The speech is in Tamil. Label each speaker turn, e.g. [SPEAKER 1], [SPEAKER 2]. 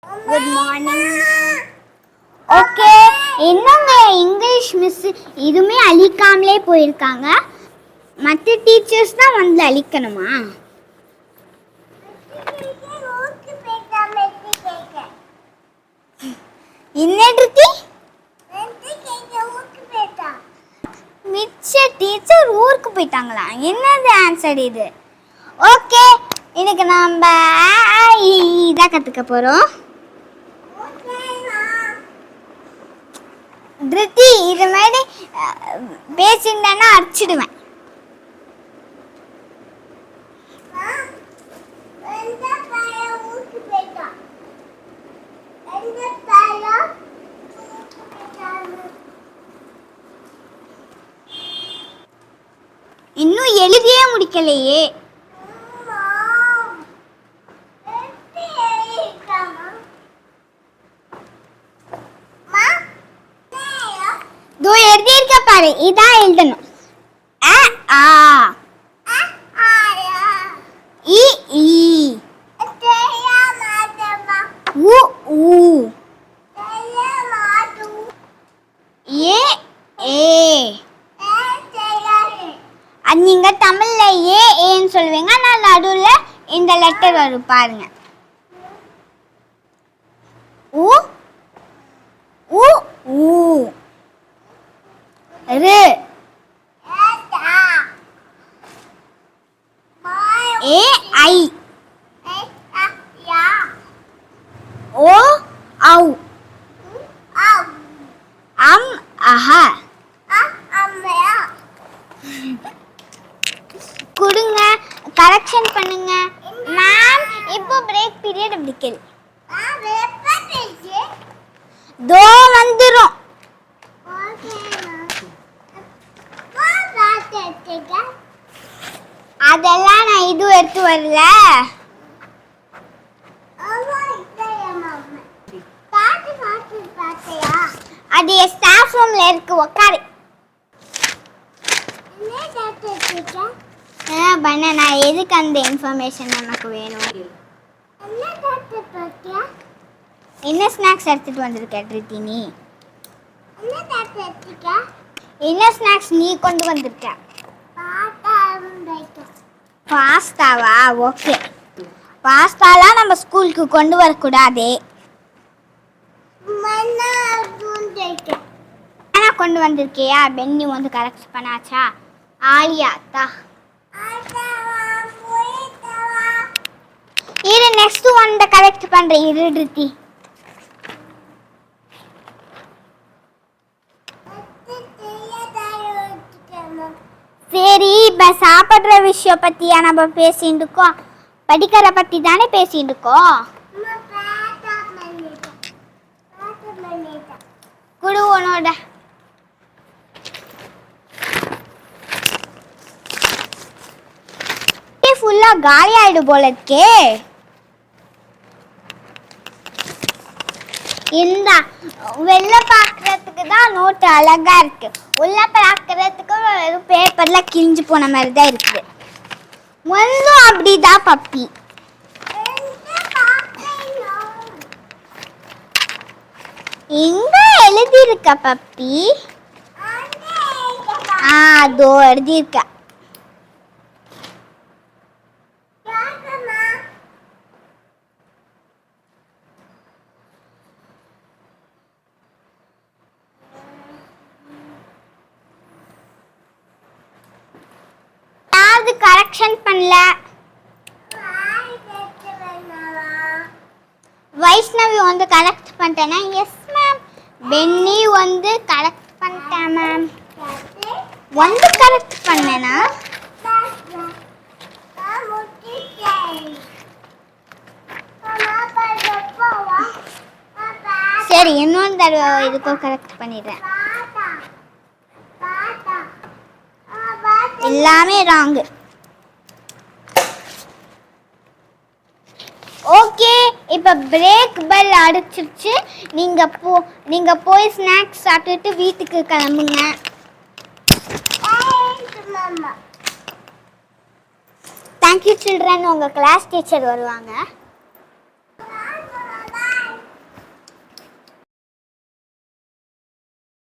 [SPEAKER 1] Good morning. ஓகே, என்னங்க இங்கிலீஷ் மிஸ் இதுவுமே அழிக்காமலே போயிருக்காங்க. மற்ற டீச்சர்ஸ் தான் வந்து அழிக்கணுமா? இன்னைக்கு மிச்ச டீச்சர் ஊருக்கு போயிட்டாங்களா? என்னது ஆன்சர் இது? ஓகே, இன்னைக்கு நம்ம இதான் கற்றுக்க போகிறோம். திருத்தி இது மாதிரி பேசியிருந்தேன்னா அடிச்சிடுவேன். இன்னும் எழுதியே முடிக்கலையே. எழுதியிருக்க பாரு, இதான் எழுதணும். ஆ இ ஈ உ ஊ ஏ ஏ. அது நீங்க தமிழ்ல ஏ ஏன்னு சொல்லுவீங்க, நான் நடுவுல இந்த லெட்டர் வரும் பாருங்க. உ உ ஊ ரு ஏ ஐ ஓ ஔ அம் அஹ. கொடுங்க, கரெக்ஷன் பண்ணுங்க. மேம் இப்போ பிரேக் பீரியட் அப்படி கேளு. தோ வந்துரும். அதெல்லாம் நான் இது எடுத்து வரல. அது ஸ்டாஃப் ரூம்ல இருக்கு, உட்காரு. பண்ண நான் எதுக்கு அந்த இன்ஃபர்மேஷன் நமக்கு வேணும்? என்ன ஸ்நாக்ஸ் எடுத்துட்டு வந்திருக்க ட்ரித்தினி? என்ன ஸ்நாக்ஸ் நீ கொண்டு வந்திருக்க? பாஸ்தாவா? ஓகே, பாஸ்தாலாம் நம்ம ஸ்கூலுக்கு கொண்டு வரக்கூடாதே. கொண்டு வந்திருக்கியா? பென்னி வந்து கரெக்ட் பண்ணாச்சா? ஆலியா தா இரு, நெக்ஸ்ட் ஒன் கரெக்ட் பண்றேன். இரு ரித்தி. சரி, இப்ப சாப்பிட்ற விஷயம் பத்தியா நம்ம பேசிட்டு இருக்கோம்? படிக்கிற பத்தி தானே பேசிட்டு இருக்கோம். குடு உன்னோட. ஃபுல்லா காலி ஆயிடு போல இருக்கே. இந்த வெளில பாக்குறதுக்கு தான் நோட்டு அழகா இருக்கு, உள்ள பாக்குறதுக்கு பேப்பர்ல கிழிஞ்சு போன மாதிரி தான் இருக்கு. ஒன்றும் அப்படிதான் பப்பி. எங்க எழுதி இருக்க பப்பி? அதோ எழுதி இருக்க. கரெக்ஷன் பண்ணல. வைஷ்ணவி வந்து கரெக்ட் பண்ணிட்டேனா? Yes ma'am. பென்னி வந்து கரெக்ட் பண்ணிட்டேன் மேம். வந்து கரெக்ட் பண்ணேனா? சரி, இன்னொரு தடவை இதுக்கும் கரெக்ட் பண்ணிடுறேன். எல்லாமே ராங்கு. ஓகே, இப்போ பிரேக் பெல் அடிச்சிருச்சு. நீங்க போய் ஸ்நாக்ஸ் சாப்பிட்டுட்டு வீட்டுக்கு கிளம்புங்க. Thank you children. உங்க கிளாஸ் டீச்சர் வருவாங்க.